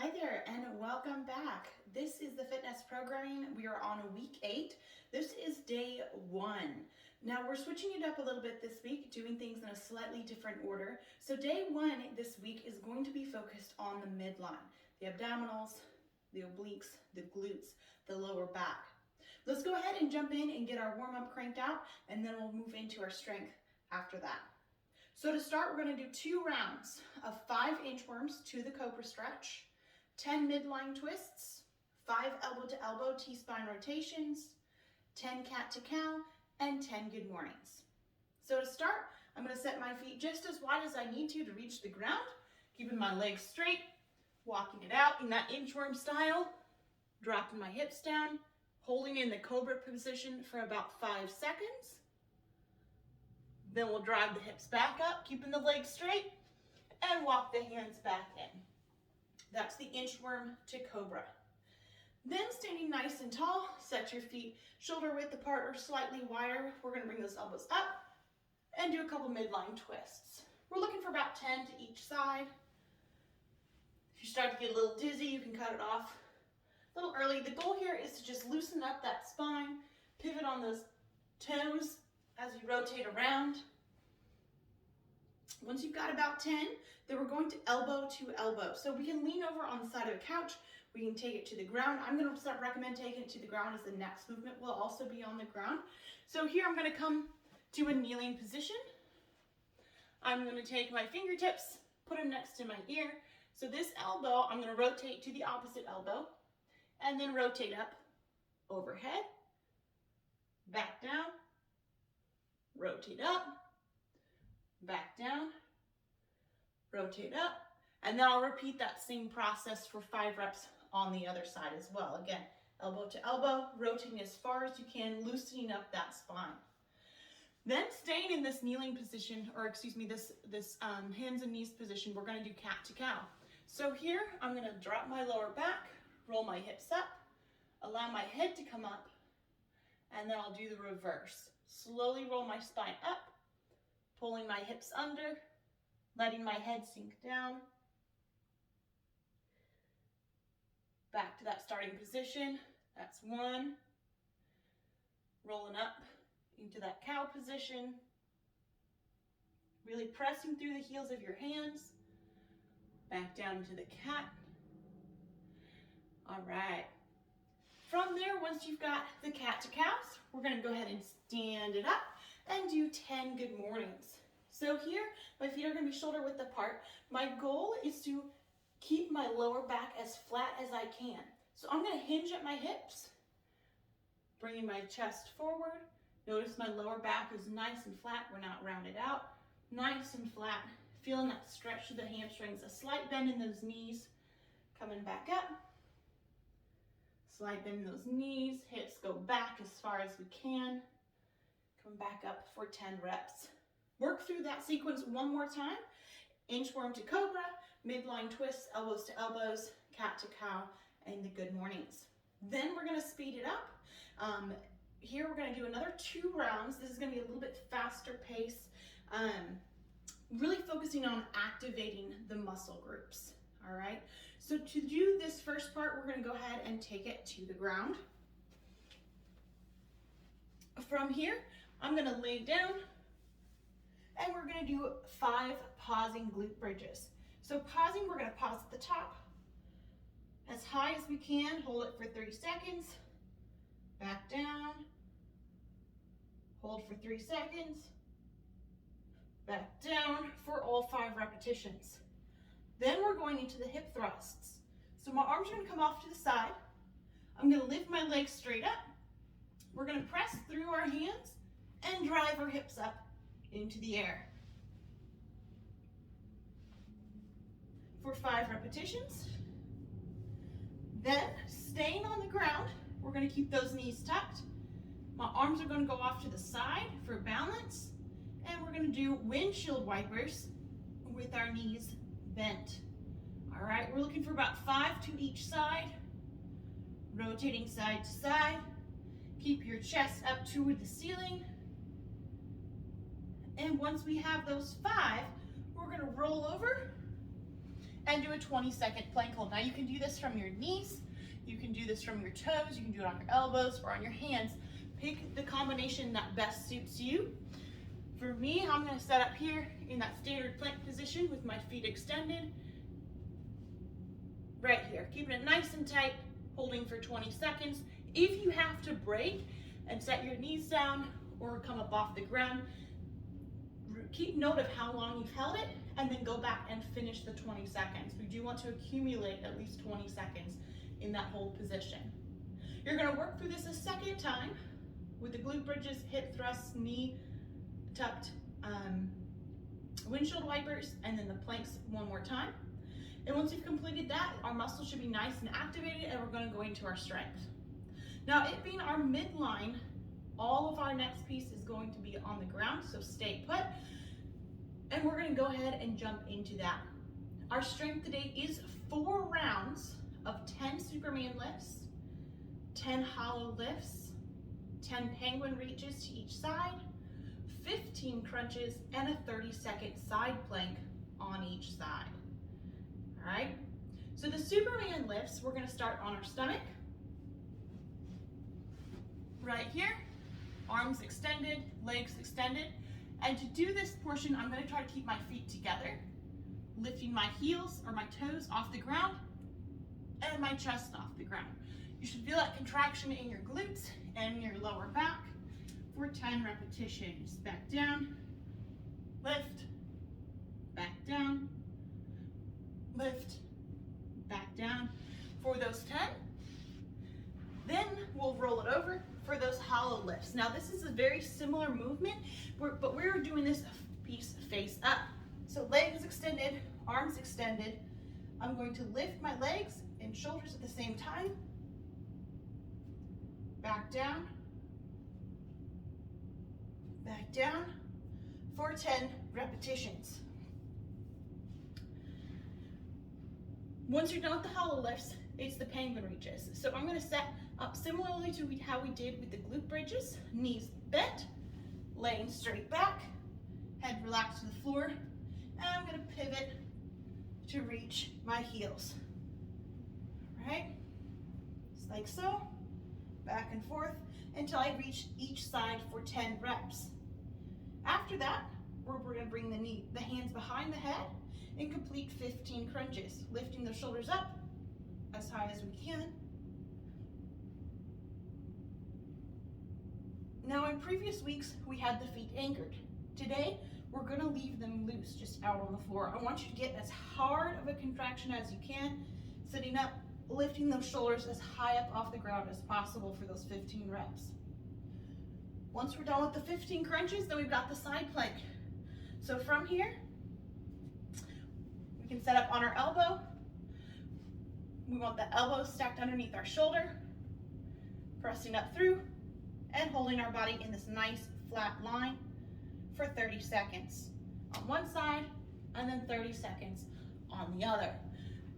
Hi there and welcome back. This is the FITNEST programming. We are on week 8. This is day 1. Now we're switching it up a little bit this week, doing things in a slightly different order. So day 1 this week is going to be focused on the midline, the abdominals, the obliques, the glutes, the lower back. Let's go ahead and jump in and get our warm-up cranked out, and then we'll move into our strength after that. So to start, we're going to do 2 rounds of 5 inchworms to the cobra stretch, 10 midline twists, 5 elbow to elbow T-spine rotations, 10 cat to cow, and 10 good mornings. So to start, I'm going to set my feet just as wide as I need to reach the ground, keeping my legs straight, walking it out in that inchworm style, dropping my hips down, holding in the cobra position for about 5 seconds. Then we'll drive the hips back up, keeping the legs straight, and walk the hands back in. That's the inchworm to cobra. Then standing nice and tall, set your feet shoulder width apart or slightly wider. We're going to bring those elbows up and do a couple midline twists. We're looking for about 10 to each side. If you start to get a little dizzy, you can cut it off a little early. The goal here is to just loosen up that spine, pivot on those toes as you rotate around. Once you've got about 10, then we're going to elbow to elbow. So we can lean over on the side of a couch. We can take it to the ground. I'm going to recommend taking it to the ground as the next movement will also be on the ground. So here I'm going to come to a kneeling position. I'm going to take my fingertips, put them next to my ear. So this elbow, I'm going to rotate to the opposite elbow and then rotate up, overhead, back down, rotate up, back down, rotate up, and then I'll repeat that same process for 5 reps on the other side as well. Again, elbow to elbow, rotating as far as you can, loosening up that spine. Then staying in this kneeling position, or excuse me, this hands and knees position, we're going to do cat to cow. So here, I'm going to drop my lower back, roll my hips up, allow my head to come up, and then I'll do the reverse. Slowly roll my spine up, pulling my hips under, letting my head sink down. Back to that starting position. That's 1. Rolling up into that cow position. Really pressing through the heels of your hands. Back down to the cat. All right. From there, once you've got the cat to cows, we're going to go ahead and stand it up and do 10 good mornings. So here, my feet are going to be shoulder width apart. My goal is to keep my lower back as flat as I can. So I'm going to hinge at my hips, bringing my chest forward. Notice my lower back is nice and flat. We're not rounded out. Nice and flat. Feeling that stretch of the hamstrings, a slight bend in those knees. Coming back up. Slight bend in those knees. Hips go back as far as we can. Come back up for 10 reps. Work through that sequence one more time. Inchworm to cobra, midline twists, elbows to elbows, cat to cow, and the good mornings. Then we're going to speed it up. Here we're going to do another 2 rounds. This is going to be a little bit faster pace, really focusing on activating the muscle groups. All right. So to do this first part, we're going to go ahead and take it to the ground. From here, I'm going to lay down and we're going to do 5 pausing glute bridges. So pausing, we're going to pause at the top as high as we can, hold it for 3 seconds, back down, hold for 3 seconds, back down for all 5 repetitions. Then we're going into the hip thrusts. So my arms are going to come off to the side. I'm going to lift my legs straight up. We're going to press through our hands and drive our hips up into the air. For 5 repetitions. Then, staying on the ground, we're going to keep those knees tucked. My arms are going to go off to the side for balance. And we're going to do windshield wipers with our knees bent. All right, we're looking for about 5 to each side. Rotating side to side. Keep your chest up toward the ceiling. And once we have those 5, we're going to roll over and do a 20-second plank hold. Now you can do this from your knees, you can do this from your toes, you can do it on your elbows or on your hands. Pick the combination that best suits you. For me, I'm gonna set up here in that standard plank position with my feet extended. Right here, keeping it nice and tight, holding for 20 seconds. If you have to break and set your knees down or come up off the ground, keep note of how long you've held it and then go back and finish the 20 seconds. We do want to accumulate at least 20 seconds in that hold position. You're gonna work through this a second time with the glute bridges, hip thrusts, knee tucked, windshield wipers, and then the planks one more time. And once you've completed that, our muscles should be nice and activated, and we're gonna go into our strength. Now, it being our midline, all of our next piece is going to be on the ground, so stay put. And we're gonna go ahead and jump into that. Our strength today is 4 rounds of 10 Superman lifts, 10 hollow lifts, 10 penguin reaches to each side, 15 crunches, and a 30-second side plank on each side. All right, so the Superman lifts, we're gonna start on our stomach. Right here, arms extended, legs extended. And to do this portion, I'm gonna try to keep my feet together, lifting my heels or my toes off the ground and my chest off the ground. You should feel that contraction in your glutes and your lower back for 10 repetitions. Back down, lift, back down, lift, back down for those 10. Then we'll roll it over for those hollow lifts. Now this is a very similar movement, but we're doing this piece face up. So legs extended, arms extended. I'm going to lift my legs and shoulders at the same time. Back down for 10 repetitions. Once you're done with the hollow lifts, it's the penguin reaches. So I'm gonna set up similarly to how we did with the glute bridges, knees bent, laying straight back, head relaxed to the floor, and I'm gonna pivot to reach my heels. All right, just like so, back and forth until I reach each side for 10 reps. After that, we're gonna bring the hands behind the head and complete 15 crunches, lifting the shoulders up as high as we can. Now in previous weeks, we had the feet anchored. Today, we're gonna leave them loose, just out on the floor. I want you to get as hard of a contraction as you can, sitting up, lifting those shoulders as high up off the ground as possible for those 15 reps. Once we're done with the 15 crunches, then we've got the side plank. So from here, we can set up on our elbow. We want the elbow stacked underneath our shoulder, pressing up through and holding our body in this nice flat line for 30 seconds on one side and then 30 seconds on the other.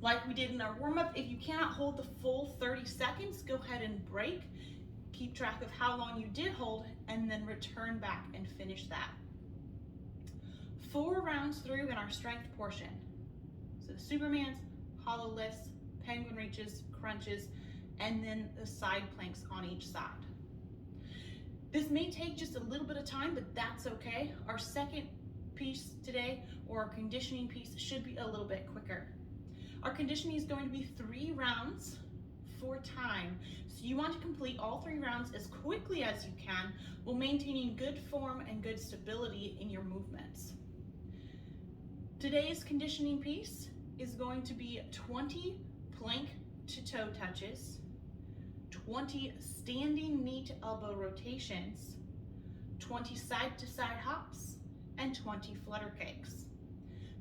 Like we did in our warm-up, if you cannot hold the full 30 seconds, go ahead and break. Keep track of how long you did hold and then return back and finish that. 4 rounds through in our strength portion. So the Supermans, hollow lifts, penguin reaches, crunches, and then the side planks on each side. This may take just a little bit of time, but that's okay. Our second piece today, or our conditioning piece, should be a little bit quicker. Our conditioning is going to be 3 rounds for time. So you want to complete all 3 rounds as quickly as you can while maintaining good form and good stability in your movements. Today's conditioning piece is going to be 20 plank to toe touches, 20 standing knee to elbow rotations, 20 side to side hops, and 20 flutter kicks.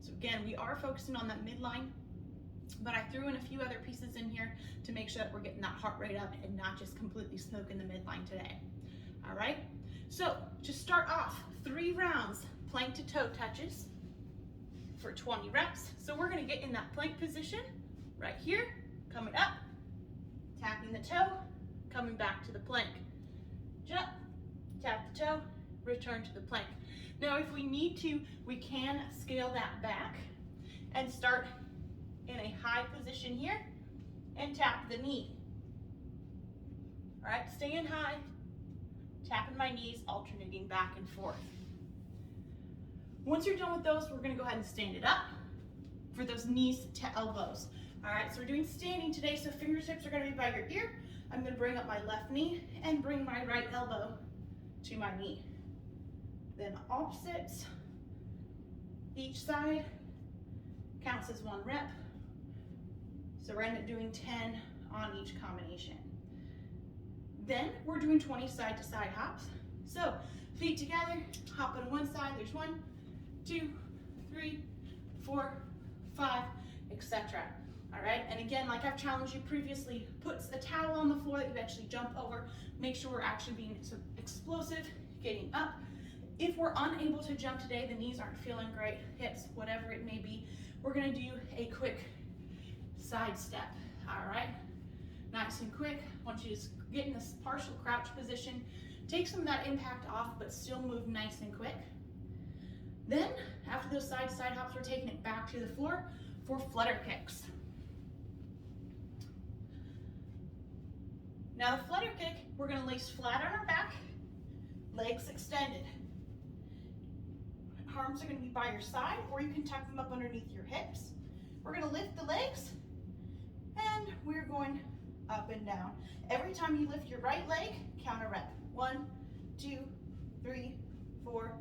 So again, we are focusing on that midline, but I threw in a few other pieces in here to make sure that we're getting that heart rate up and not just completely smoking the midline today. All right, so to start off, 3 rounds, plank to toe touches for 20 reps. So we're gonna get in that plank position right here, coming up, tapping the toe, coming back to the plank. Jump, tap the toe, return to the plank. Now if we need to, we can scale that back and start in a high position here and tap the knee. All right, staying high, tapping my knees, alternating back and forth. Once you're done with those, we're gonna go ahead and stand it up for those knees to elbows. All right, so we're doing standing today, so fingertips are gonna be by your ear. I'm gonna bring up my left knee and bring my right elbow to my knee. Then opposites, each side counts as 1 rep. So we're gonna end up doing 10 on each combination. Then we're doing 20 side to side hops. So feet together, hop on one side, there's 1, 2, 3, 4, 5, etc. All right, and again, like I've challenged you previously, put a towel on the floor that you actually jump over. Make sure we're actually being explosive, getting up. If we're unable to jump today, the knees aren't feeling great, hips, whatever it may be, we're gonna do a quick side step, all right? Nice and quick. I want you to get in this partial crouch position. Take some of that impact off, but still move nice and quick. Then, after those side to side hops, we're taking it back to the floor for flutter kicks. Now the flutter kick, we're gonna lay flat on our back, legs extended. Arms are gonna be by your side, or you can tuck them up underneath your hips. We're gonna lift the legs, and we're going up and down. Every time you lift your right leg, count a rep. 1, 2, 3, 4,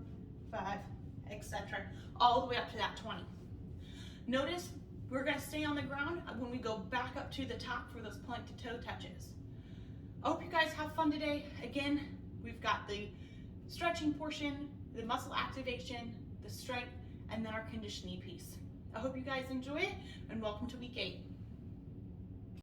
5, etc. All the way up to that 20. Notice we're gonna stay on the ground when we go back up to the top for those plank to toe touches. I hope you guys have fun today. Again, we've got the stretching portion, the muscle activation, the strength, and then our conditioning piece. I hope you guys enjoy it, and welcome to week 8.